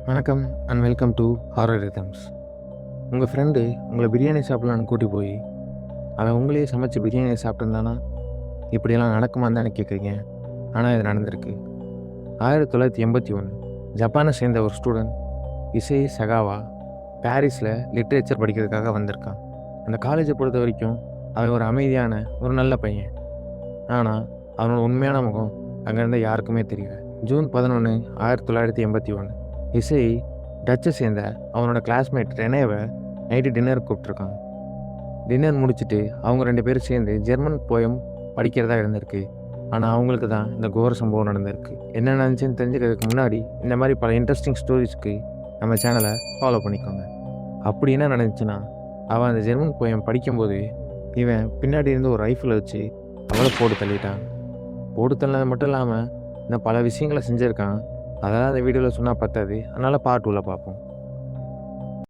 வணக்கம் and welcome to horror rhythms. உங்கள் friend உங்களை பிரியாணி சாப்பிட்லான்னு கூட்டி போய் அவன் உங்களையே சமைச்சு பிரியாணி சாப்பிட்டுருந்தானா இப்படியெல்லாம் நடக்குமான்னு தானே கேட்குறீங்க. ஆனால் இது நடந்திருக்கு. 1981 ஜப்பானை சேர்ந்த ஒரு ஸ்டூடெண்ட் இசை சகாவா பாரிஸில் லிட்ரேச்சர் படிக்கிறதுக்காக வந்திருக்கான். அந்த காலேஜை பொறுத்த வரைக்கும் அவன் ஒரு அமைதியான ஒரு நல்ல பையன். ஆனால் அவனோட உண்மையான முகம் அங்கேருந்து யாருக்குமே தெரியல. ஜூன் 11, 1981 இசை டச்சை சேர்ந்த அவனோட கிளாஸ்மேட் ரெனேவை நைட்டு டின்னர் கூப்பிட்ருக்கான். டின்னர் முடிச்சுட்டு அவங்க 2 பேரும் சேர்ந்து ஜெர்மன் போயம் படிக்கிறதா இருந்திருக்கு. ஆனால் அவங்களுக்கு தான் இந்த கோர சம்பவம் நடந்திருக்கு. என்ன நடந்துச்சுன்னு தெரிஞ்சுக்கிறதுக்கு முன்னாடி இந்த மாதிரி பல இன்ட்ரெஸ்டிங் ஸ்டோரிஸ்க்கு நம்ம சேனலை ஃபாலோ பண்ணிக்கோங்க. அப்படி என்ன நடந்துச்சுன்னா, அவன் அந்த ஜெர்மன் போயம் படிக்கும்போது இவன் பின்னாடி இருந்து ஒரு ரைஃபிளை வச்சு அவளை போட்டு தள்ளிட்டான். போட்டு தள்ளது மட்டும் இல்லாமல் இன்னும் பல விஷயங்களை செஞ்சுருக்கான். அதெல்லாம் அந்த வீடியோவில் சொன்னால் பத்தாது. அதனால் பார்ட் 2ல பார்ப்போம்.